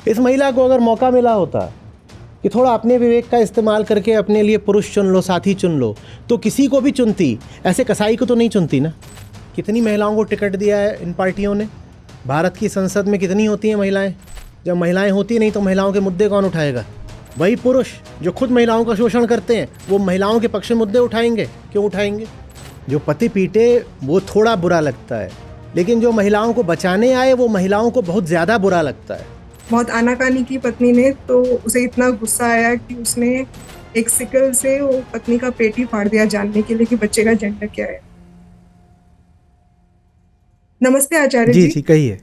इस महिला को अगर मौका मिला होता कि थोड़ा अपने विवेक का इस्तेमाल करके अपने लिए पुरुष चुन लो, साथी चुन लो, तो किसी को भी चुनती, ऐसे कसाई को तो नहीं चुनती ना। कितनी महिलाओं को टिकट दिया है इन पार्टियों ने? भारत की संसद में कितनी होती हैं महिलाएं? जब महिलाएं होती नहीं तो महिलाओं के मुद्दे कौन उठाएगा? वही पुरुष जो खुद महिलाओं का शोषण करते हैं, वो महिलाओं के पक्ष में मुद्दे उठाएंगे। क्यों उठाएंगे? जो पति पीटे वो थोड़ा बुरा लगता है, लेकिन जो महिलाओं को बचाने आए वो महिलाओं को बहुत ज़्यादा बुरा लगता है। बहुत आनाकानी की पत्नी ने, तो उसे इतना गुस्सा आया कि उसने एक सिकल से वो पत्नी का पेट ही फाड़ दिया, जानने के लिए कि बच्चे का जेंडर क्या है। नमस्ते आचार्य जी। जी कहिए।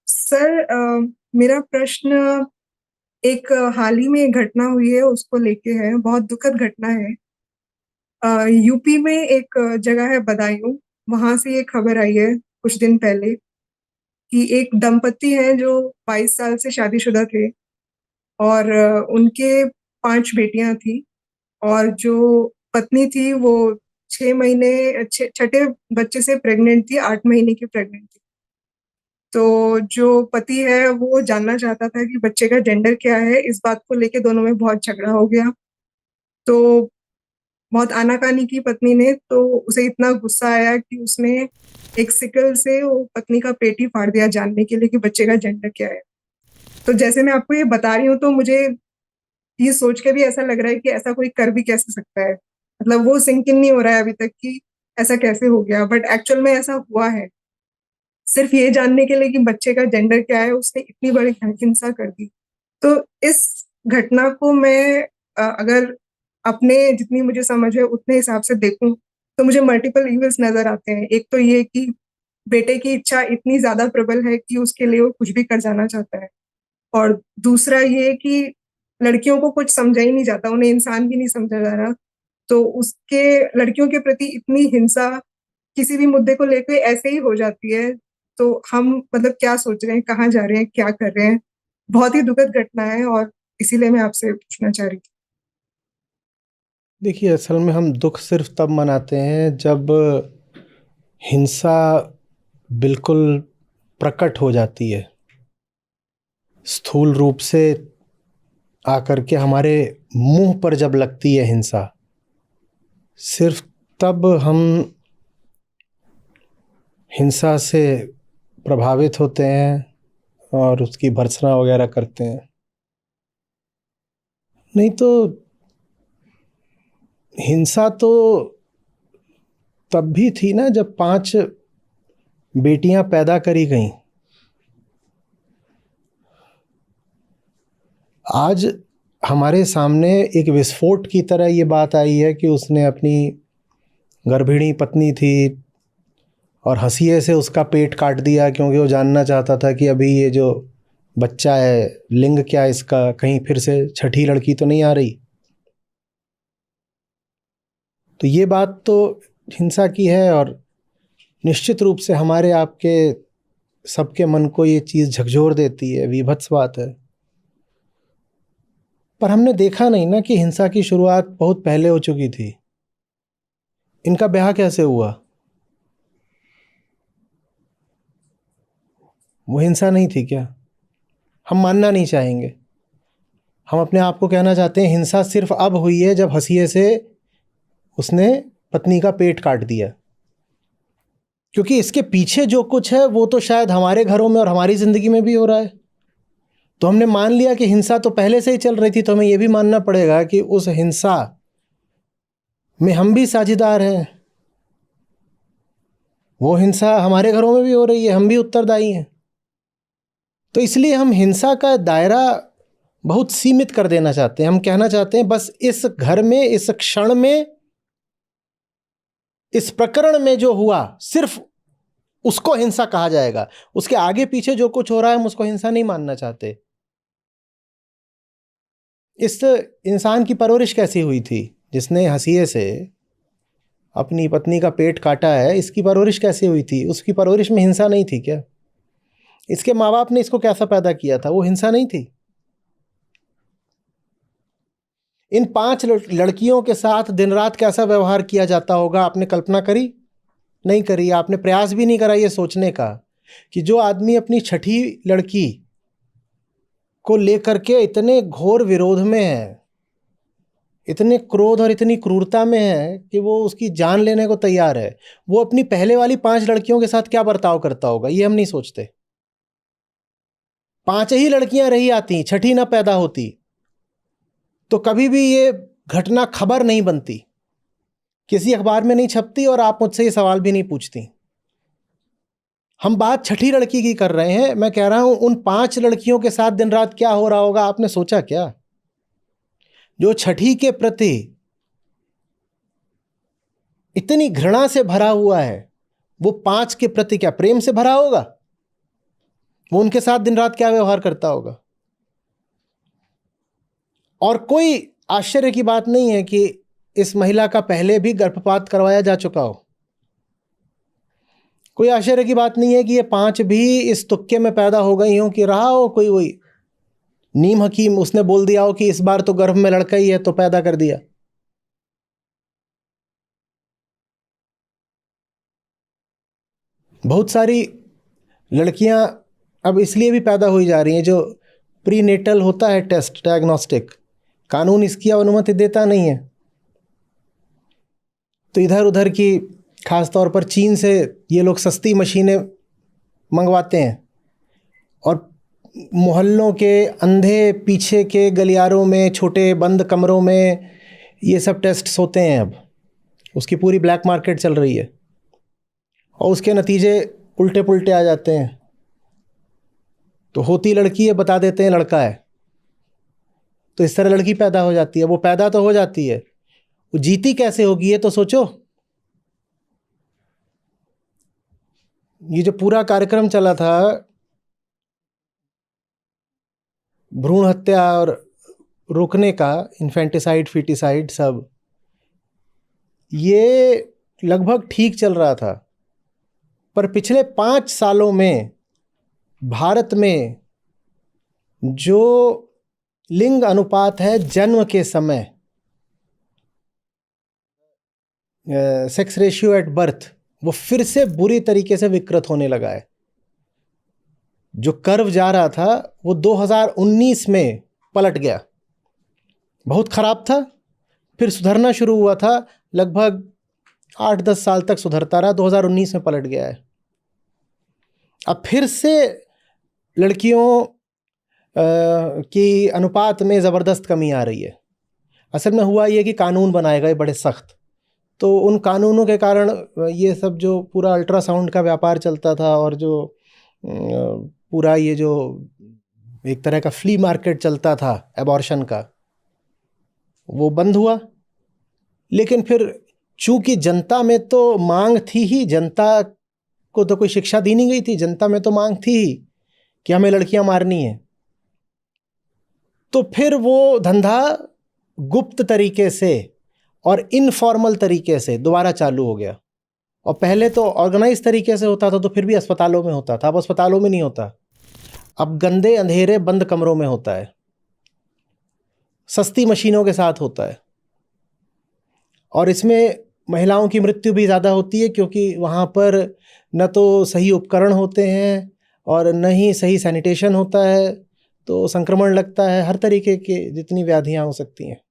सर, मेरा प्रश्न एक हाल ही में एक घटना हुई है उसको लेके है। बहुत दुखद घटना है। यूपी में एक जगह है बदायूं, वहां से ये खबर आई है कुछ दिन पहले कि एक दंपति है जो 22 साल से शादीशुदा थे और उनके 5 बेटियां थी, और जो पत्नी थी वो 6 महीने छठे बच्चे से प्रेग्नेंट थी, 8 महीने की प्रेग्नेंट थी। तो जो पति है वो जानना चाहता था कि बच्चे का जेंडर क्या है। इस बात को लेके दोनों में बहुत झगड़ा हो गया। तो बहुत आनाकानी की पत्नी ने, तो उसे इतना गुस्सा आया कि उसने एक सिकल से वो पत्नी का पेट ही फाड़ दिया, जानने के लिए कि बच्चे का जेंडर क्या है। तो जैसे मैं आपको ये बता रही हूँ तो मुझे ये सोच के भी ऐसा लग रहा है कि ऐसा कोई कर भी कैसे सकता है। मतलब वो सिंक इन नहीं हो रहा है अभी तक कि ऐसा कैसे हो गया, बट एक्चुअल में ऐसा हुआ है। सिर्फ ये जानने के लिए कि बच्चे का जेंडर क्या है उसने इतनी बड़ी हिंसा कर दी। तो इस घटना को मैं अगर अपने जितनी मुझे समझ है उतने हिसाब से देखूं तो मुझे मल्टीपल इविल्स नजर आते हैं। एक तो ये कि बेटे की इच्छा इतनी ज्यादा प्रबल है कि उसके लिए वो कुछ भी कर जाना चाहता है, और दूसरा ये कि लड़कियों को कुछ समझा ही नहीं जाता, उन्हें इंसान भी नहीं समझा जा रहा। तो उसके लड़कियों के प्रति इतनी हिंसा किसी भी मुद्दे को लेकर ऐसे ही हो जाती है। तो हम मतलब क्या सोच रहे हैं, कहाँ जा रहे हैं, क्या कर रहे हैं? बहुत ही दुखद घटना है और इसीलिए मैं आपसे पूछना चाह रही थी। देखिए, असल में हम दुख सिर्फ तब मनाते हैं जब हिंसा बिल्कुल प्रकट हो जाती है, स्थूल रूप से आकर के हमारे मुंह पर जब लगती है हिंसा, सिर्फ तब हम हिंसा से प्रभावित होते हैं और उसकी भर्त्सना वगैरह करते हैं। नहीं तो हिंसा तो तब भी थी ना जब 5 बेटियां पैदा करी गईं। आज हमारे सामने एक विस्फोट की तरह ये बात आई है कि उसने अपनी गर्भिणी पत्नी थी और हंसिए से उसका पेट काट दिया, क्योंकि वो जानना चाहता था कि अभी ये जो बच्चा है लिंग क्या इसका, कहीं फिर से छठी लड़की तो नहीं आ रही। तो ये बात तो हिंसा की है और निश्चित रूप से हमारे आपके सबके मन को ये चीज़ झकझोर देती है, विभत्स बात है। पर हमने देखा नहीं ना कि हिंसा की शुरुआत बहुत पहले हो चुकी थी। इनका ब्याह कैसे हुआ? वो हिंसा नहीं थी क्या? हम मानना नहीं चाहेंगे। हम अपने आप को कहना चाहते हैं हिंसा सिर्फ अब हुई है जब हंसिए से उसने पत्नी का पेट काट दिया, क्योंकि इसके पीछे जो कुछ है वो तो शायद हमारे घरों में और हमारी ज़िंदगी में भी हो रहा है। तो हमने मान लिया कि हिंसा तो पहले से ही चल रही थी, तो हमें ये भी मानना पड़ेगा कि उस हिंसा में हम भी साझेदार हैं। वो हिंसा हमारे घरों में भी हो रही है, हम भी उत्तरदायी हैं। तो इसलिए हम हिंसा का दायरा बहुत सीमित कर देना चाहते हैं। हम कहना चाहते हैं बस इस घर में, इस क्षण में, इस प्रकरण में जो हुआ सिर्फ उसको हिंसा कहा जाएगा। उसके आगे पीछे जो कुछ हो रहा है हम उसको हिंसा नहीं मानना चाहते। इस इंसान की परवरिश कैसी हुई थी जिसने हंसिए से अपनी पत्नी का पेट काटा है? इसकी परवरिश कैसी हुई थी? उसकी परवरिश में हिंसा नहीं थी क्या? इसके माँ बाप ने इसको कैसा पैदा किया था? वो हिंसा नहीं थी? इन 5 लड़कियों के साथ दिन रात कैसा व्यवहार किया जाता होगा, आपने कल्पना करी? नहीं करी। आपने प्रयास भी नहीं करा ये सोचने का कि जो आदमी अपनी छठी लड़की को लेकर के इतने घोर विरोध में है, इतने क्रोध और इतनी क्रूरता में है कि वो उसकी जान लेने को तैयार है। वो अपनी पहले वाली 5 लड़कियों के साथ क्या बर्ताव करता होगा, ये हम नहीं सोचते। 5 ही लड़कियां रही आती, छठी ना पैदा होती तो कभी भी ये घटना खबर नहीं बनती, किसी अखबार में नहीं छपती, और आप मुझसे ये सवाल भी नहीं पूछती। हम बात छठी लड़की की कर रहे हैं। मैं कह रहा हूं उन 5 लड़कियों के साथ दिन रात क्या हो रहा होगा, आपने सोचा क्या? जो छठी के प्रति इतनी घृणा से भरा हुआ है, वो 5 के प्रति क्या प्रेम से भरा होगा? वो उनके साथ दिन रात क्या व्यवहार करता होगा? और कोई आश्चर्य की बात नहीं है कि इस महिला का पहले भी गर्भपात करवाया जा चुका हो। कोई आश्चर्य की बात नहीं है कि ये 5 भी इस तुक्के में पैदा हो गई हो कि रहा हो कोई वही नीम हकीम, उसने बोल दिया हो कि इस बार तो गर्भ में लड़का ही है तो पैदा कर दिया। बहुत सारी लड़कियां अब इसलिए भी पैदा हुई जा रही हैं, जो प्रीनेटल होता है टेस्ट, डायग्नोस्टिक, कानून इसकी अनुमति देता नहीं है। तो इधर उधर की, खास तौर पर चीन से ये लोग सस्ती मशीनें मंगवाते हैं और मोहल्लों के अंधे पीछे के गलियारों में, छोटे बंद कमरों में ये सब टेस्ट्स होते हैं। अब उसकी पूरी ब्लैक मार्केट चल रही है और उसके नतीजे उल्टे पुल्टे आ जाते हैं। तो होती लड़की है, बता देते हैं लड़का है, तो इस तरह लड़की पैदा हो जाती है। वो पैदा तो हो जाती है, वो जीती कैसे होगी ये तो सोचो। ये जो पूरा कार्यक्रम चला था भ्रूण हत्या और रोकने का, इन्फेंटिसाइड, फीटिसाइड, सब ये लगभग ठीक चल रहा था। पर पिछले 5 सालों में भारत में जो लिंग अनुपात है जन्म के समय, सेक्स रेशियो एट बर्थ, वो फिर से बुरी तरीके से विकृत होने लगा है। जो कर्व जा रहा था वो 2019 में पलट गया, बहुत खराब था, फिर सुधरना शुरू हुआ था, लगभग 8-10 साल तक सुधरता रहा, 2019 में पलट गया है। अब फिर से लड़कियों की अनुपात में ज़बरदस्त कमी आ रही है। असल में हुआ ये कि कानून बनाए गए बड़े सख्त, तो उन कानूनों के कारण ये सब जो पूरा अल्ट्रासाउंड का व्यापार चलता था और जो पूरा ये जो एक तरह का फ्ली मार्केट चलता था एबॉर्शन का, वो बंद हुआ। लेकिन फिर चूंकि जनता में तो मांग थी ही, जनता को तो कोई शिक्षा दी नहीं गई थी, जनता में तो मांग थी ही कि हमें लड़कियां मारनी है, तो फिर वो धंधा गुप्त तरीके से और इनफॉर्मल तरीके से दोबारा चालू हो गया। और पहले तो ऑर्गेनाइज तरीके से होता था, तो फिर भी अस्पतालों में होता था, अब अस्पतालों में नहीं होता, अब गंदे अंधेरे बंद कमरों में होता है, सस्ती मशीनों के साथ होता है। और इसमें महिलाओं की मृत्यु भी ज़्यादा होती है, क्योंकि वहाँ पर न तो सही उपकरण होते हैं और न ही सही सैनिटेशन होता है, तो संक्रमण लगता है, हर तरीके के जितनी व्याधियाँ हो सकती हैं।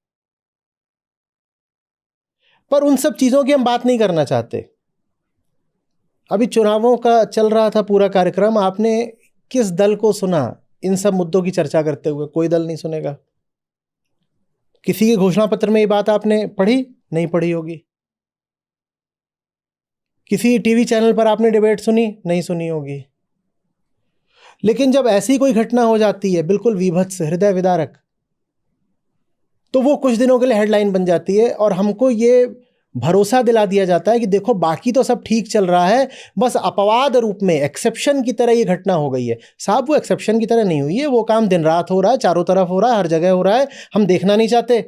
पर उन सब चीज़ों की हम बात नहीं करना चाहते। अभी चुनावों का चल रहा था पूरा कार्यक्रम, आपने किस दल को सुना इन सब मुद्दों की चर्चा करते हुए? कोई दल नहीं सुनेगा। किसी के घोषणा पत्र में ये बात आपने पढ़ी? नहीं पढ़ी होगी। किसी टीवी चैनल पर आपने डिबेट सुनी? नहीं सुनी होगी। लेकिन जब ऐसी कोई घटना हो जाती है बिल्कुल विभत्स, हृदय विदारक, तो वो कुछ दिनों के लिए हेडलाइन बन जाती है और हमको ये भरोसा दिला दिया जाता है कि देखो बाकी तो सब ठीक चल रहा है, बस अपवाद रूप में, एक्सेप्शन की तरह ये घटना हो गई है। साहब वो एक्सेप्शन की तरह नहीं हुई है, वो काम दिन रात हो रहा है, चारों तरफ हो रहा है, हर जगह हो रहा है, हम देखना नहीं चाहते।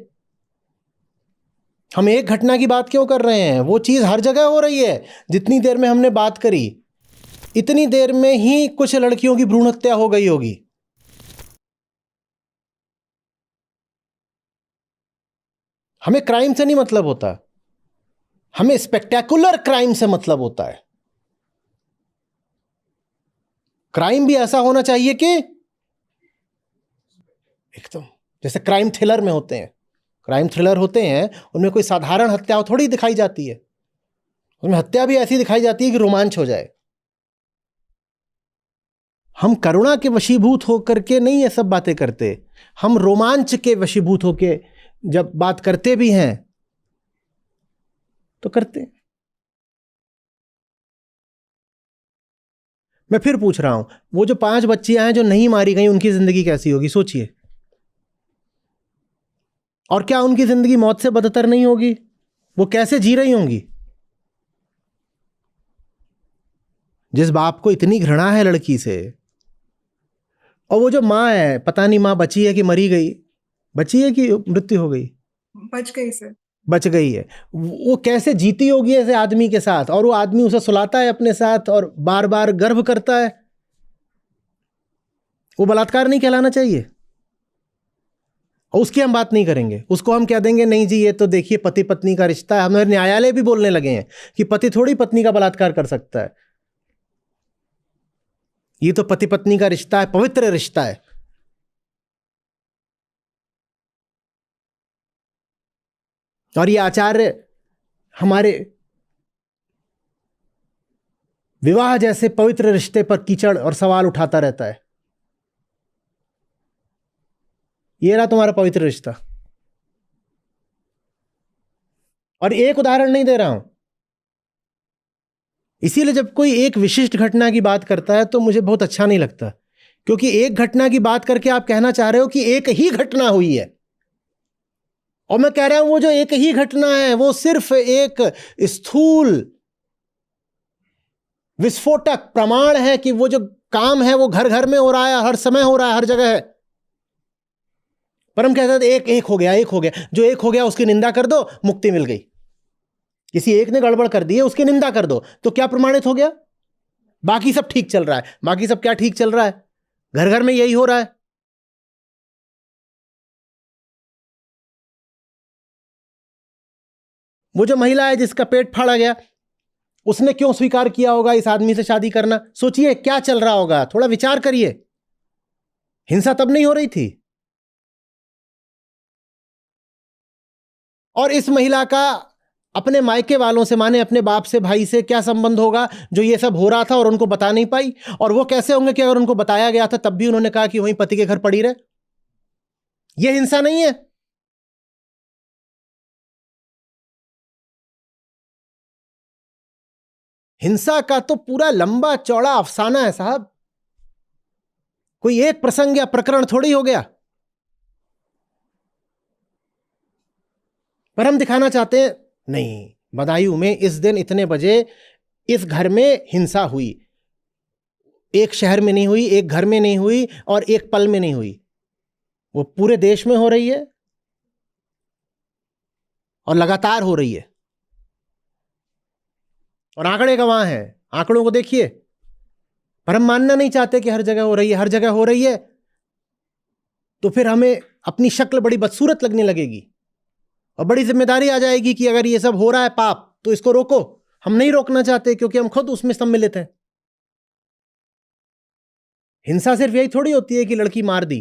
हम एक घटना की बात क्यों कर रहे हैं? वो चीज़ हर जगह हो रही है। जितनी देर में हमने बात करी, इतनी देर में ही कुछ लड़कियों की भ्रूण हत्या हो गई होगी। हमें क्राइम से नहीं मतलब होता, हमें स्पेक्टेकुलर क्राइम से मतलब होता है। क्राइम भी ऐसा होना चाहिए कि एकदम जैसे क्राइम थ्रिलर में होते हैं। क्राइम थ्रिलर होते हैं, उनमें कोई साधारण हत्या थोड़ी दिखाई जाती है, उनमें हत्या भी ऐसी दिखाई जाती है कि रोमांच हो जाए। हम करुणा के वशीभूत होकर के नहीं ये सब बातें करते, हम रोमांच के वशीभूत होके जब बात करते भी हैं तो करते हैं। मैं फिर पूछ रहा हूं, वो जो 5 बच्चियां हैं जो नहीं मारी गई, उनकी जिंदगी कैसी होगी सोचिए। और क्या उनकी जिंदगी मौत से बदतर नहीं होगी? वो कैसे जी रही होंगी? जिस बाप को इतनी घृणा है लड़की से, और वो जो माँ है, पता नहीं माँ बची है कि मरी गई, बची है कि मृत्यु हो गई? बच गई सर। बच गई है। वो कैसे जीती होगी ऐसे आदमी के साथ, और वो आदमी उसे सुलाता है अपने साथ और बार बार गर्भ करता है। वो बलात्कार नहीं कहलाना चाहिए? और उसकी हम बात नहीं करेंगे, उसको हम कह देंगे नहीं जी ये तो देखिए पति पत्नी का रिश्ता है। हमारे न्यायालय भी बोलने लगे हैं कि पति थोड़ी पत्नी का बलात्कार कर सकता है, ये तो पति पत्नी का रिश्ता है, पवित्र रिश्ता है। और ये आचार्य हमारे विवाह जैसे पवित्र रिश्ते पर कीचड़ और सवाल उठाता रहता है। ये रहा तुम्हारा पवित्र रिश्ता। और एक उदाहरण नहीं दे रहा हूं, इसीलिए जब कोई एक विशिष्ट घटना की बात करता है तो मुझे बहुत अच्छा नहीं लगता, क्योंकि एक घटना की बात करके आप कहना चाह रहे हो कि एक ही घटना हुई है। और मैं कह रहा हूं वो जो एक ही घटना है वो सिर्फ एक स्थूल विस्फोटक प्रमाण है कि वो जो काम है वो घर घर में हो रहा है, हर समय हो रहा है, हर जगह है। पर हम कहते हैं एक हो गया, एक हो गया। जो एक हो गया उसकी निंदा कर दो, मुक्ति मिल गई। किसी एक ने गड़बड़ कर दी है, उसकी निंदा कर दो तो क्या प्रमाणित हो गया? बाकी सब ठीक चल रहा है। बाकी सब क्या ठीक चल रहा है? घर घर में यही हो रहा है। वो जो महिला है जिसका पेट फाड़ा गया, उसने क्यों स्वीकार किया होगा इस आदमी से शादी करना? सोचिए क्या चल रहा होगा, थोड़ा विचार करिए। हिंसा तब नहीं हो रही थी। और इस महिला का अपने मायके वालों से, माने अपने बाप से, भाई से क्या संबंध होगा जो ये सब हो रहा था और उनको बता नहीं पाई? और वो कैसे होंगे कि अगर उनको बताया गया था तब भी उन्होंने कहा कि वहीं पति के घर पड़ी रहे? ये हिंसा नहीं है? हिंसा का तो पूरा लंबा चौड़ा अफसाना है साहब, कोई एक प्रसंग या प्रकरण थोड़ी हो गया। पर हम दिखाना चाहते हैं नहीं, बदायूं में इस दिन इतने बजे इस घर में हिंसा हुई। एक शहर में नहीं हुई, एक घर में नहीं हुई, और एक पल में नहीं हुई, वो पूरे देश में हो रही है और लगातार हो रही है। और आंकड़े गवाह हैं, आंकड़ों को देखिए। पर हम मानना नहीं चाहते कि हर जगह हो रही है। हर जगह हो रही है तो फिर हमें अपनी शक्ल बड़ी बदसूरत लगने लगेगी और बड़ी जिम्मेदारी आ जाएगी कि अगर ये सब हो रहा है पाप तो इसको रोको। हम नहीं रोकना चाहते क्योंकि हम खुद उसमें सम्मिलित हैं। हिंसा सिर्फ यही थोड़ी होती है कि लड़की मार दी,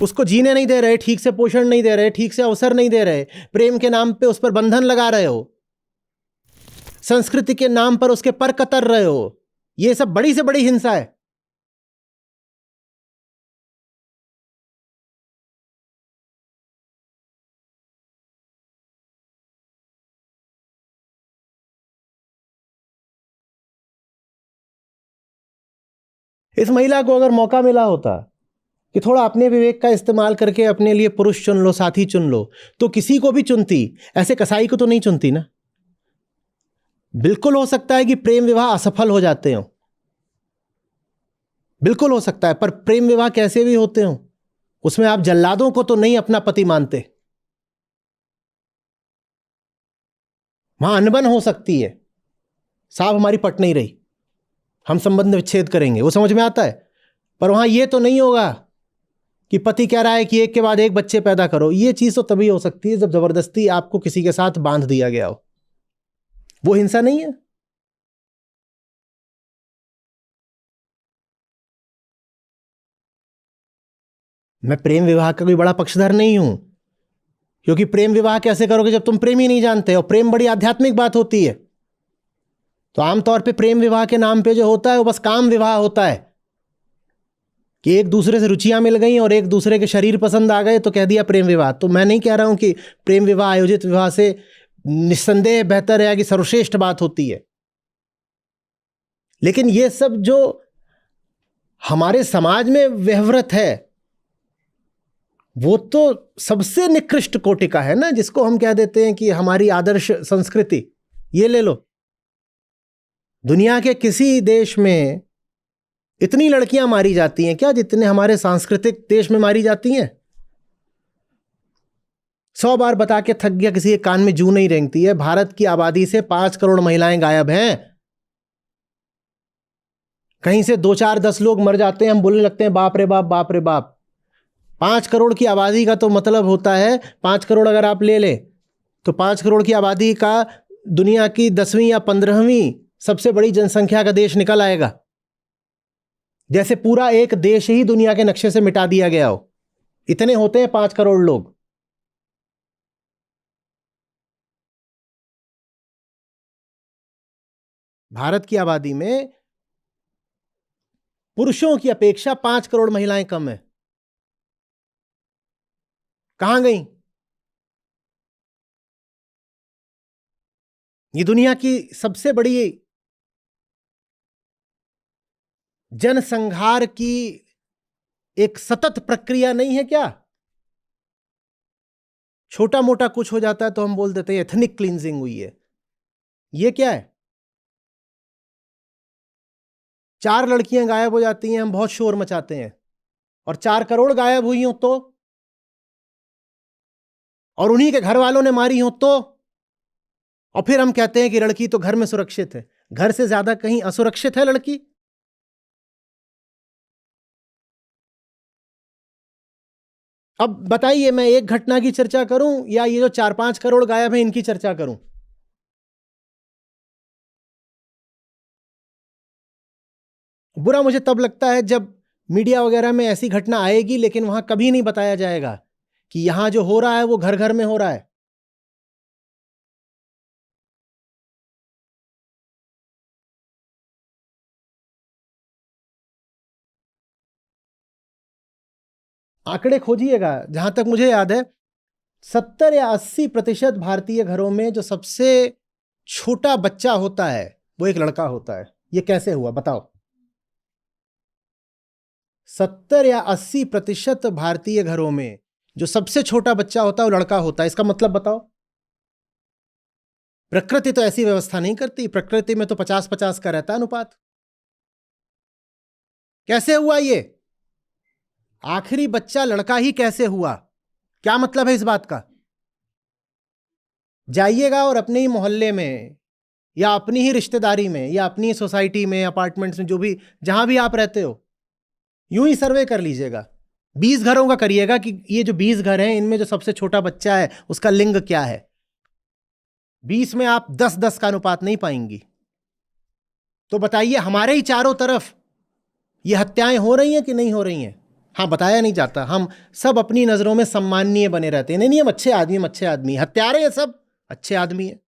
उसको जीने नहीं दे रहे, ठीक से पोषण नहीं दे रहे, ठीक से अवसर नहीं दे रहे, प्रेम के नाम पे उस पर बंधन लगा रहे हो, संस्कृति के नाम पर उसके पर कतर रहे हो। यह सब बड़ी से बड़ी हिंसा है। इस महिला को अगर मौका मिला होता कि थोड़ा अपने विवेक का इस्तेमाल करके अपने लिए पुरुष चुन लो, साथी चुन लो, तो किसी को भी चुनती, ऐसे कसाई को तो नहीं चुनती ना। बिल्कुल हो सकता है कि प्रेम विवाह असफल हो जाते हो, बिल्कुल हो सकता है, पर प्रेम विवाह कैसे भी होते हो उसमें आप जल्लादों को तो नहीं अपना पति मानते। वहां अनबन हो सकती है, साहब हमारी पट नहीं रही, हम संबंध विच्छेद करेंगे, वो समझ में आता है। पर वहां यह तो नहीं होगा कि पति कह रहा है कि एक के बाद एक बच्चे पैदा करो। यह चीज तो तभी हो सकती है जब जबरदस्ती आपको किसी के साथ बांध दिया गया हो। वो हिंसा नहीं है। मैं प्रेम विवाह का कोई बड़ा पक्षधर नहीं हूं, क्योंकि प्रेम विवाह कैसे करोगे जब तुम प्रेम ही नहीं जानते, और प्रेम बड़ी आध्यात्मिक बात होती है। तो आमतौर पे प्रेम विवाह के नाम पे जो होता है वो बस काम विवाह होता है, कि एक दूसरे से रुचियां मिल गई और एक दूसरे के शरीर पसंद आ गए तो कह दिया प्रेम विवाह। तो मैं नहीं कह रहा हूं कि प्रेम विवाह आयोजित विवाह से निस्संदेह बेहतर है कि सर्वश्रेष्ठ बात होती है, लेकिन ये सब जो हमारे समाज में व्यवहार है वो तो सबसे निकृष्ट कोटि का है ना, जिसको हम कह देते हैं कि हमारी आदर्श संस्कृति। ये ले लो, दुनिया के किसी देश में इतनी लड़कियां मारी जाती हैं क्या जितने हमारे सांस्कृतिक देश में मारी जाती हैं? 100 बार बता के थक गया, किसी के कान में जू नहीं रेंगती है। भारत की आबादी से 5 करोड़ महिलाएं गायब हैं। कहीं से 2 4 10 लोग मर जाते हैं, हम बोलने लगते हैं बाप रे बाप, बाप रे बाप। 5 करोड़ की आबादी का तो मतलब होता है, 5 करोड़ अगर आप ले ले तो 5 करोड़ की आबादी का दुनिया की 10वीं या 15वीं सबसे बड़ी जनसंख्या का देश निकल आएगा, जैसे पूरा एक देश ही दुनिया के नक्शे से मिटा दिया गया हो। इतने होते हैं 5 करोड़ लोग। भारत की आबादी में पुरुषों की अपेक्षा 5 करोड़ महिलाएं कम है। कहां गई? ये दुनिया की सबसे बड़ी जनसंहार की एक सतत प्रक्रिया नहीं है क्या? छोटा मोटा कुछ हो जाता है तो हम बोल देते हैं एथनिक क्लींजिंग हुई है। ये क्या है? 4 लड़कियां गायब हो जाती हैं, हम बहुत शोर मचाते हैं, और 4 करोड़ गायब हुई हो तो, और उन्हीं के घर वालों ने मारी हो तो, और फिर हम कहते हैं कि लड़की तो घर में सुरक्षित है। घर से ज्यादा कहीं असुरक्षित है लड़की? अब बताइए, मैं एक घटना की चर्चा करूं या ये जो 4-5 करोड़ गायब हैं इनकी चर्चा करूं? बुरा मुझे तब लगता है जब मीडिया वगैरह में ऐसी घटना आएगी, लेकिन वहां कभी नहीं बताया जाएगा कि यहां जो हो रहा है वो घर घर में हो रहा है। आंकड़े खोजिएगा, जहां तक मुझे याद है 70 या 80% भारतीय घरों में जो सबसे छोटा बच्चा होता है वो एक लड़का होता है। ये कैसे हुआ बताओ? 70 या 80% भारतीय घरों में जो सबसे छोटा बच्चा होता है वो लड़का होता है। इसका मतलब बताओ? प्रकृति तो ऐसी व्यवस्था नहीं करती। प्रकृति में तो 50-50 का रहता है अनुपात। कैसे हुआ ये? आखिरी बच्चा लड़का ही कैसे हुआ? क्या मतलब है इस बात का? जाइएगा और अपने ही मोहल्ले में या अपनी ही रिश्तेदारी में या अपनी सोसाइटी में, अपार्टमेंट्स में, जो भी जहां भी आप रहते हो, यूं ही सर्वे कर लीजिएगा। 20 घरों का करिएगा कि ये जो 20 घर हैं इनमें जो सबसे छोटा बच्चा है उसका लिंग क्या है। 20 में आप 10-10 का अनुपात नहीं पाएंगी। तो बताइए, हमारे ही चारों तरफ ये हत्याएं हो रही हैं कि नहीं हो रही हैं? हाँ, बताया नहीं जाता। हम सब अपनी नजरों में सम्माननीय बने रहते हैं। नहीं, हम अच्छे आदमी, हम अच्छे आदमी। हत्यारे हैं सब अच्छे आदमी हैं।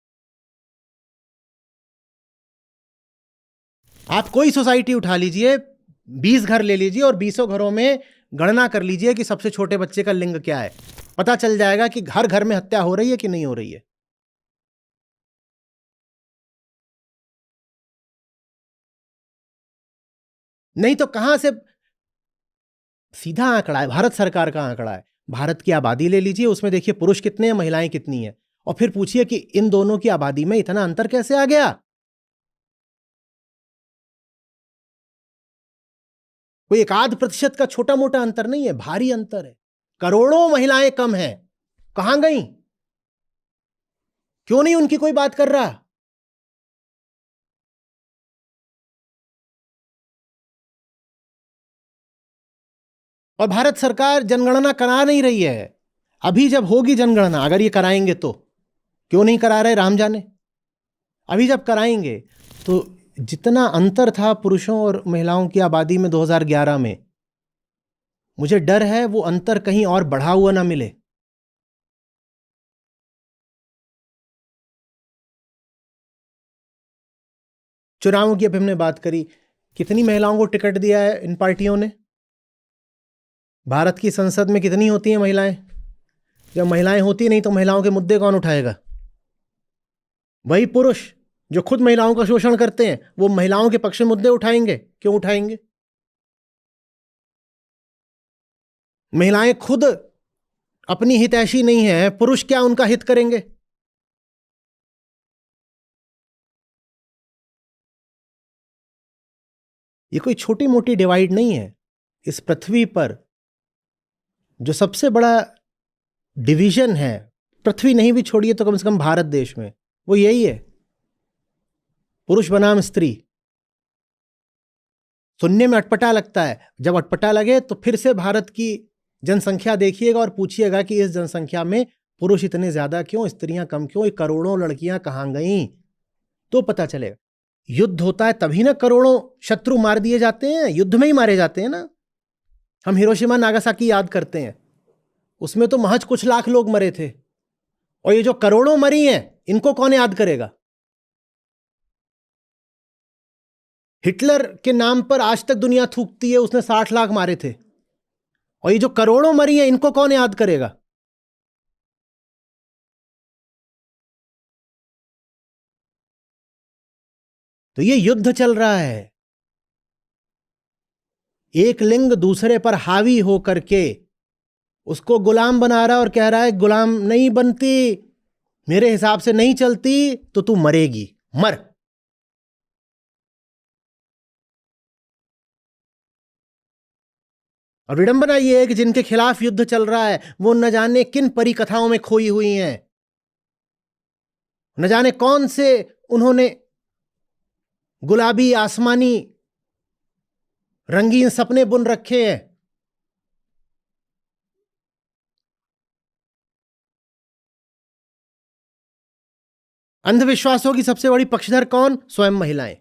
आप कोई सोसाइटी उठा लीजिए, 20 घर ले लीजिए और 20 घरों में गणना कर लीजिए कि सबसे छोटे बच्चे का लिंग क्या है। पता चल जाएगा कि हर घर में हत्या हो रही है कि नहीं हो रही है। नहीं तो कहां से? सीधा आंकड़ा है, भारत सरकार का आंकड़ा है। भारत की आबादी ले लीजिए, उसमें देखिए पुरुष कितने हैं, महिलाएं कितनी हैं, और फिर पूछिए कि इन दोनों की आबादी में इतना अंतर कैसे आ गया। कोई 1-8% का छोटा मोटा अंतर नहीं है, भारी अंतर है। करोड़ों महिलाएं कम हैं। कहां गई? क्यों नहीं उनकी कोई बात कर रहा? और भारत सरकार जनगणना करा नहीं रही है। अभी जब होगी जनगणना, अगर ये कराएंगे तो, क्यों नहीं करा रहे राम जाने, अभी जब कराएंगे तो जितना अंतर था पुरुषों और महिलाओं की आबादी में 2011 में, मुझे डर है वो अंतर कहीं और बढ़ा हुआ ना मिले। चुनावों की अब हमने बात करी, कितनी महिलाओं को टिकट दिया है इन पार्टियों ने? भारत की संसद में कितनी होती हैं महिलाएं? जब महिलाएं होती नहीं तो महिलाओं के मुद्दे कौन उठाएगा? वही पुरुष जो खुद महिलाओं का शोषण करते हैं, वो महिलाओं के पक्ष में मुद्दे उठाएंगे? क्यों उठाएंगे? महिलाएं खुद अपनी हितैषी नहीं है, पुरुष क्या उनका हित करेंगे? ये कोई छोटी मोटी डिवाइड नहीं है। इस पृथ्वी पर जो सबसे बड़ा डिवीजन है, पृथ्वी नहीं भी छोड़िए तो कम से कम भारत देश में, वो यही है, पुरुष बनाम स्त्री। सुनने में अटपटा लगता है, जब अटपटा लगे तो फिर से भारत की जनसंख्या देखिएगा और पूछिएगा कि इस जनसंख्या में पुरुष इतने ज्यादा क्यों, स्त्रियां कम क्यों, ये करोड़ों लड़कियां कहां गईं, तो पता चलेगा। युद्ध होता है तभी ना करोड़ों शत्रु मार दिए जाते हैं, युद्ध में ही मारे जाते हैं ना। हम हिरोशिमा नागासाकी याद करते हैं, उसमें तो महज कुछ लाख लोग मरे थे, और ये जो करोड़ों मरी हैं इनको कौन याद करेगा? हिटलर के नाम पर आज तक दुनिया थूकती है, उसने 60 लाख मारे थे, और ये जो करोड़ों मरी हैं इनको कौन याद करेगा? तो ये युद्ध चल रहा है, एक लिंग दूसरे पर हावी होकर के उसको गुलाम बना रहा है और कह रहा है गुलाम नहीं बनती, मेरे हिसाब से नहीं चलती तो तू मरेगी, मर। और विडंबना यह है कि जिनके खिलाफ युद्ध चल रहा है वो न जाने किन परिकथाओं में खोई हुई हैं, न जाने कौन से उन्होंने गुलाबी आसमानी रंगीन सपने बुन रखे हैं। अंधविश्वासों की सबसे बड़ी पक्षधर कौन? स्वयं महिलाएं।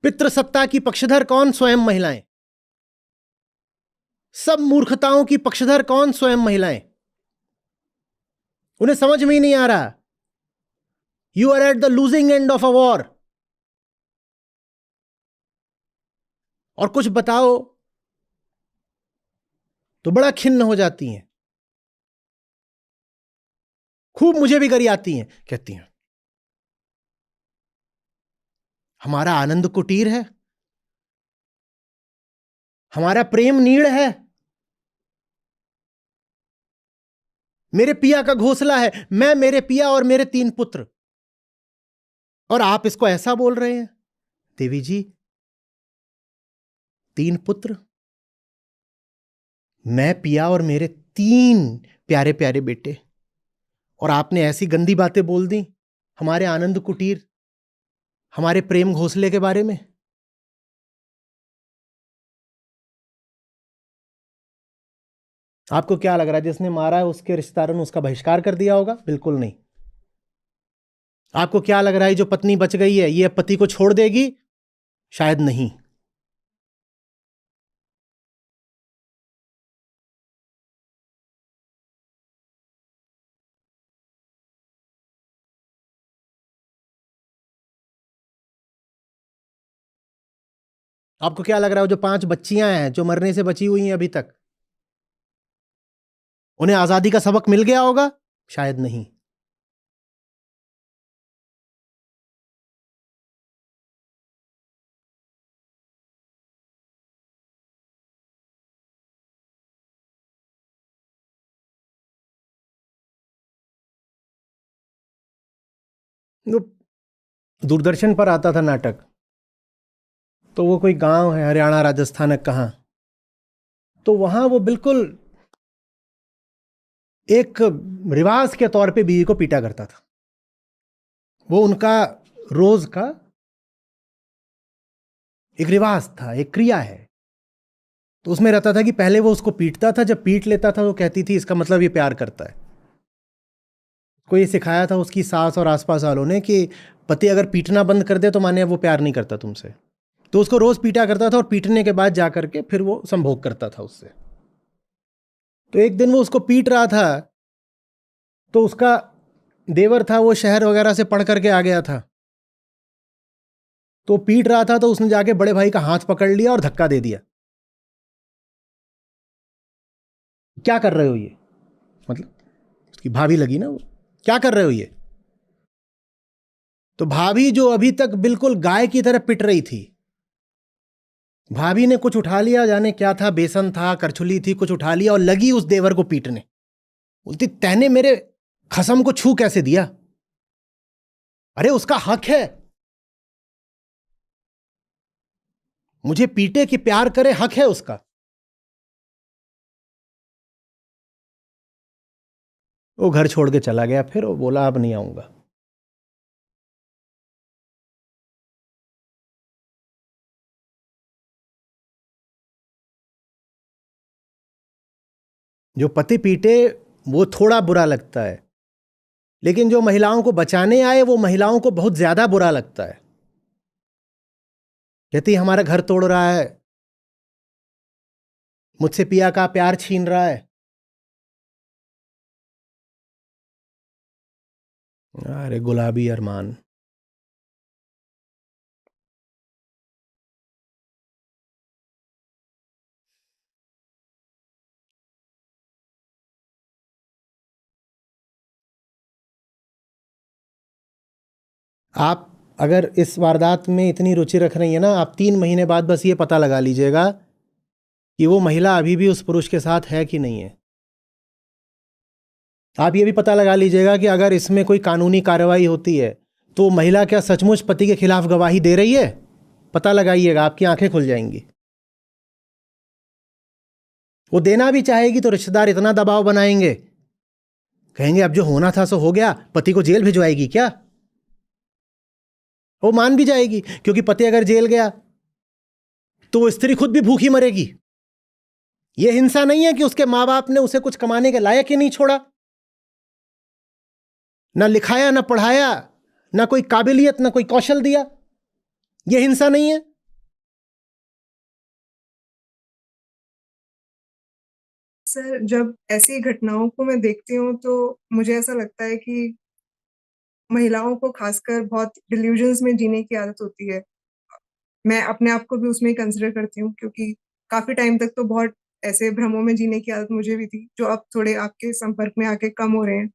पितृसत्ता की पक्षधर कौन? स्वयं महिलाएं। सब मूर्खताओं की पक्षधर कौन? स्वयं महिलाएं। उन्हें समझ में ही नहीं आ रहा, you are at the losing end of a war. और कुछ बताओ तो बड़ा खिन्न हो जाती हैं, खूब मुझे भी गरियाती हैं, कहती हैं हमारा आनंद कुटीर है, हमारा प्रेम नीड़ है, मेरे पिया का घोंसला है, मैं, मेरे पिया और मेरे 3 पुत्र, और आप इसको ऐसा बोल रहे हैं? देवी जी, 3 पुत्र, मैं, पिया और मेरे 3 प्यारे प्यारे बेटे, और आपने ऐसी गंदी बातें बोल दी हमारे आनंद कुटीर, हमारे प्रेम घोंसले के बारे में। आपको क्या लग रहा है जिसने मारा है उसके रिश्तेदारों ने उसका बहिष्कार कर दिया होगा? बिल्कुल नहीं। आपको क्या लग रहा है जो पत्नी बच गई है ये पति को छोड़ देगी? शायद नहीं। आपको क्या लग रहा है जो 5 बच्चियां हैं जो मरने से बची हुई हैं अभी तक, उन्हें आजादी का सबक मिल गया होगा? शायद नहीं। दूरदर्शन पर आता था नाटक, तो वो कोई गांव है हरियाणा राजस्थान कहाँ, तो वहां वो बिल्कुल एक रिवाज के तौर पे बीवी को पीटा करता था। वो उनका रोज का एक रिवाज था, एक क्रिया है। तो उसमें रहता था कि पहले वो उसको पीटता था, जब पीट लेता था वो कहती थी इसका मतलब ये प्यार करता है। को ये सिखाया था उसकी सास और आसपास वालों ने कि पति अगर पीटना बंद कर दे तो माने वो प्यार नहीं करता तुमसे। तो उसको रोज पीटा करता था और पीटने के बाद जाकर के फिर वो संभोग करता था उससे। तो एक दिन वो उसको पीट रहा था, तो उसका देवर था, वो शहर वगैरह से पढ़ करके आ गया था, तो पीट रहा था, तो उसने जाके बड़े भाई का हाथ पकड़ लिया और धक्का दे दिया। क्या कर रहे हो ये? मतलब उसकी भाभी लगी ना वो, क्या कर रहे हो ये? तो भाभी जो अभी तक बिल्कुल गाय की तरह पिट रही थी, भाभी ने कुछ उठा लिया, जाने क्या था, बेसन था, करछुली थी, कुछ उठा लिया और लगी उस देवर को पीटने। बोलती, तैने मेरे खसम को छू कैसे दिया? अरे उसका हक है, मुझे पीटे कि प्यार करे, हक है उसका। वो घर छोड़ के चला गया, फिर वो बोला अब नहीं आऊंगा। जो पति पीटे वो थोड़ा बुरा लगता है, लेकिन जो महिलाओं को बचाने आए वो महिलाओं को बहुत ज्यादा बुरा लगता है। कहती हमारा घर तोड़ रहा है, मुझसे पिया का प्यार छीन रहा है। अरे गुलाबी अरमान। आप अगर इस वारदात में इतनी रुचि रख रही है ना, आप 3 महीने बाद बस ये पता लगा लीजिएगा कि वो महिला अभी भी उस पुरुष के साथ है कि नहीं है। आप ये भी पता लगा लीजिएगा कि अगर इसमें कोई कानूनी कार्रवाई होती है तो महिला क्या सचमुच पति के खिलाफ गवाही दे रही है? पता लगाइएगा, आपकी आंखें खुल जाएंगी। वो देना भी चाहेगी तो रिश्तेदार इतना दबाव बनाएंगे, कहेंगे अब जो होना था सो हो गया, पति को जेल भिजवाएगी क्या? वो मान भी जाएगी, क्योंकि पति अगर जेल गया तो वो स्त्री खुद भी भूखी मरेगी। ये हिंसा नहीं है कि उसके माँ बाप ने उसे कुछ कमाने के लायक ही नहीं छोड़ा, ना लिखाया, ना पढ़ाया, ना कोई काबिलियत, ना कोई कौशल दिया। ये हिंसा नहीं है। सर, जब ऐसी घटनाओं को मैं देखती हूँ तो मुझे ऐसा लगता है कि महिलाओं को खासकर बहुत डिल्यूजन्स में जीने की आदत होती है। मैं अपने आप को भी उसमें ही कंसिडर करती हूँ, क्योंकि काफी टाइम तक तो बहुत ऐसे भ्रमों में जीने की आदत मुझे भी थी, जो अब थोड़े आपके संपर्क में आके कम हो रहे हैं।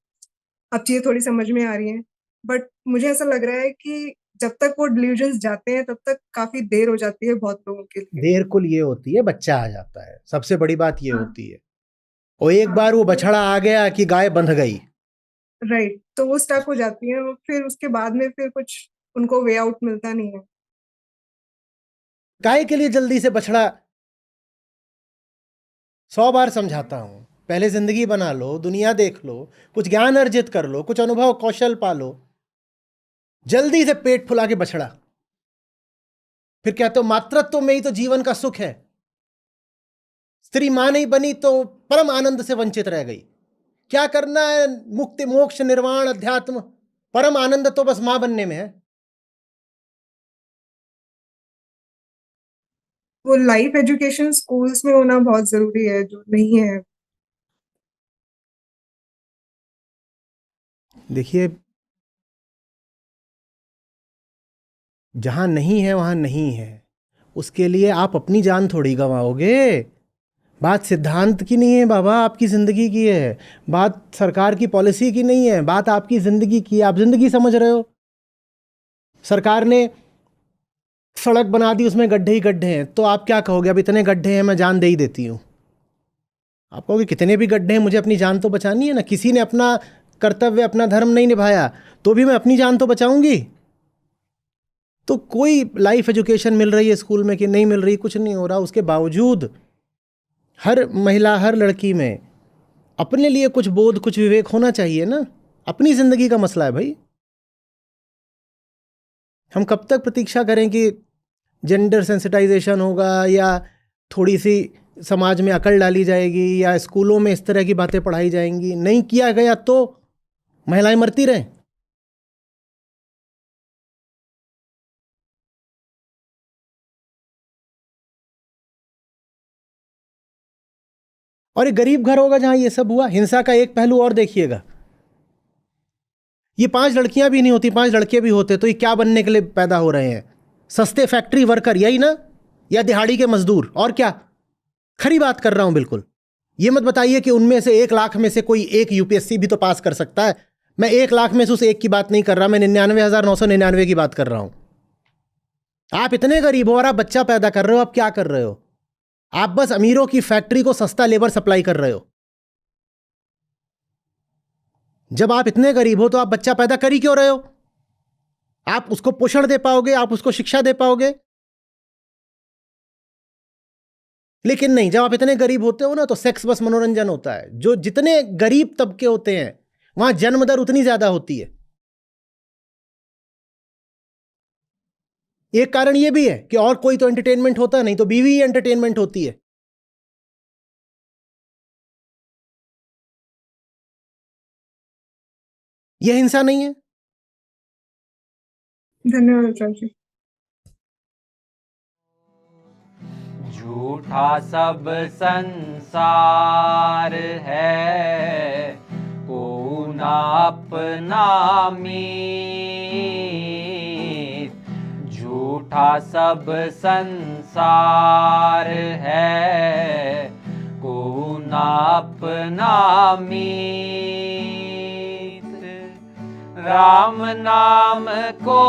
अब चीजें थोड़ी समझ में आ रही हैं, बट मुझे ऐसा लग रहा है कि जब तक वो डिल्यूजन्स जाते हैं तब तक काफी देर हो जाती है बहुत लोगों के लिए। देर कुल ये होती है, बच्चा आ जाता है, सबसे बड़ी बात ये हाँ, होती है। और एक बार वो बछड़ा आ गया कि गाय बंध गई। राइट, तो वो स्टक हो जाती है और फिर उसके बाद में फिर कुछ उनको वे आउट मिलता नहीं है। गाय के लिए जल्दी से बछड़ा, 100 बार समझाता हूं, पहले जिंदगी बना लो, दुनिया देख लो, कुछ ज्ञान अर्जित कर लो, कुछ अनुभव कौशल पालो। जल्दी से पेट फुला के बछड़ा, फिर कहते हो मातृत्व में ही तो जीवन का सुख है, स्त्री मां नहीं बनी तो परम आनंद से वंचित रह गई। क्या करना है? मुक्ति, मोक्ष, निर्वाण, अध्यात्म, परम आनंद तो बस मां बनने में है। वो लाइफ एजुकेशन स्कूल्स में होना बहुत जरूरी है, जो नहीं है। देखिए, जहां नहीं है वहां नहीं है, उसके लिए आप अपनी जान थोड़ी गंवाओगे। बात सिद्धांत की नहीं है बाबा, आपकी ज़िंदगी की है। बात सरकार की पॉलिसी की नहीं है, बात आपकी ज़िंदगी की है। आप ज़िंदगी समझ रहे हो, सरकार ने सड़क बना दी, उसमें गड्ढे ही गड्ढे हैं, तो आप क्या कहोगे? अब इतने गड्ढे हैं, मैं जान दे ही देती हूँ। आप कहोगे कितने भी गड्ढे हैं, मुझे अपनी जान तो बचानी है ना। किसी ने अपना कर्तव्य, अपना धर्म नहीं निभाया तो भी मैं अपनी जान तो बचाऊंगी। तो कोई लाइफ एजुकेशन मिल रही है स्कूल में कि नहीं मिल रही, कुछ नहीं हो रहा, उसके बावजूद हर महिला, हर लड़की में अपने लिए कुछ बोध, कुछ विवेक होना चाहिए ना। अपनी जिंदगी का मसला है भाई। हम कब तक प्रतीक्षा करें कि जेंडर सेंसिटाइजेशन होगा या थोड़ी सी समाज में अकल डाली जाएगी या स्कूलों में इस तरह की बातें पढ़ाई जाएंगी? नहीं किया गया तो महिलाएं मरती रहें। और एक गरीब घर होगा जहां ये सब हुआ। हिंसा का एक पहलू और देखिएगा, ये 5 लड़कियां भी नहीं होती, 5 लड़के भी होते तो ये क्या बनने के लिए पैदा हो रहे हैं? सस्ते फैक्ट्री वर्कर, यही ना? या दिहाड़ी के मजदूर, और क्या? खरी बात कर रहा हूं बिल्कुल। ये मत बताइए कि उनमें से 1 लाख में से कोई एक यूपीएससी भी तो पास कर सकता है। मैं 1 लाख में से उस एक की बात नहीं कर रहा, मैं 99,999 की बात कर रहा हूं। आप इतने गरीब हो और आप बच्चा पैदा कर रहे हो, आप क्या कर रहे हो? आप बस अमीरों की फैक्ट्री को सस्ता लेबर सप्लाई कर रहे हो। जब आप इतने गरीब हो तो आप बच्चा पैदा कर ही क्यों रहे हो? आप उसको पोषण दे पाओगे, आप उसको शिक्षा दे पाओगे? लेकिन नहीं, जब आप इतने गरीब होते हो ना तो सेक्स बस मनोरंजन होता है। जो जितने गरीब तबके होते हैं वहां जन्म दर उतनी ज्यादा होती है। एक कारण यह भी है कि और कोई तो एंटरटेनमेंट होता नहीं, तो बीवी ही एंटरटेनमेंट होती है। यह हिंसा नहीं है? धन्यवाद आचार्य जी। झूठा सब संसार है, को न अपना मीत। झूठा सब संसार है, को न अपना मीत। राम नाम को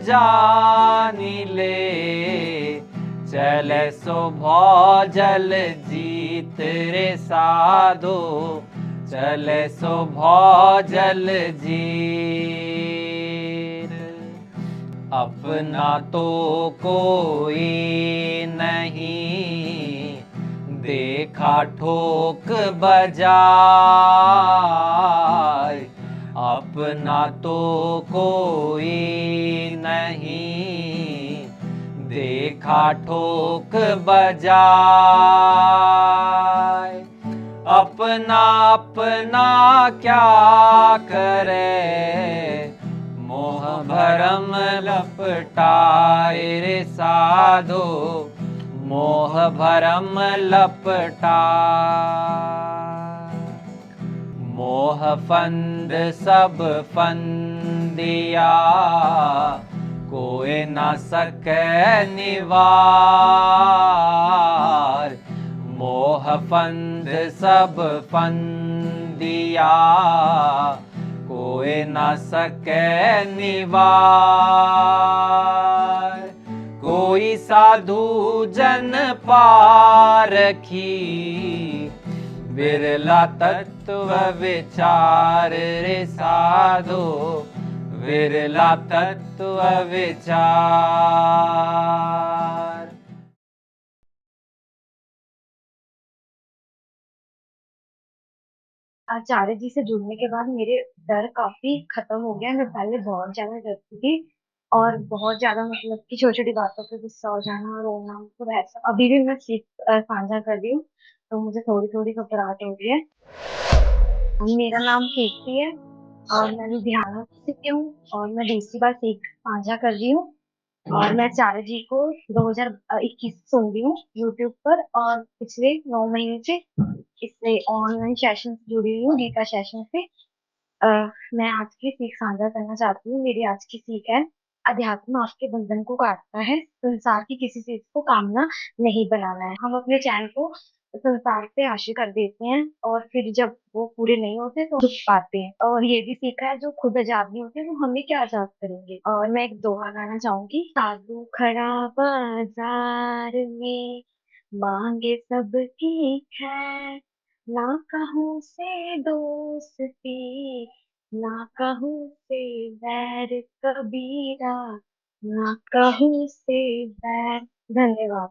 जान ले, चले सो भौजल जीत रे साधो, चले सो भौजल जीत। अपना तो कोई नहीं, देखा ठोक बजाय। अपना तो कोई नहीं, देखा ठोक बजाय। अपना अपना क्या करे, मोह भरम लपटाए रे साधो, मोह भरम लपटाए। मोह फंद सब फंदिया, कोई न सके निवार। मोह फंद सब फंदिया, कोई न सके निवार। कोई साधु जन पारखी, विरला तत्व विचार रे साधो, विरला तत्व विचार। आचार्य जी से जुड़ने के बाद मेरे डर काफी खत्म हो गया। मैं पहले बहुत ज्यादा डरती थी और बहुत ज्यादा मतलब कि छोटी छोटी बातों पे गुस्सा हो जाना, रोना, तो वैसा अभी भी मैं सीख साझा कर रही हूँ, तो मुझे थोड़ी थोड़ी घबराहट हो रही है। मेरा नाम कीर्ति है और मैं लुधियाना से हूँ और मैं दूसरी बार सीख साझा कर रही हूँ। और मैं आचार्य जी को 2021 सुन रही हूँ यूट्यूब पर, और पिछले 9 महीने से इससे ऑनलाइन सेशन से जुड़ी हुई हूँ, गीता सेशन से। मैं आज की सीख साझा करना चाहती हूँ। मेरी आज की सीख है, अध्यात्म आपके बंधन को काटता है, संसार की किसी चीज को कामना नहीं बनाना है। हम अपने चैन को संसार से आशिक कर देते हैं और फिर जब वो पूरे नहीं होते तो दुख पाते हैं। और ये भी सीखा है, जो खुद आजाद नहीं होते वो हमें क्या आजाद करेंगे। और मैं एक दोहा गाना चाहूंगी। साधु खड़ा बाजार में, मांगे सबकी खैर, ना कहूँ से दोस्ती, ना कहूँ से वैर कबीरा, ना कहूँ से वैर। धन्यवाद।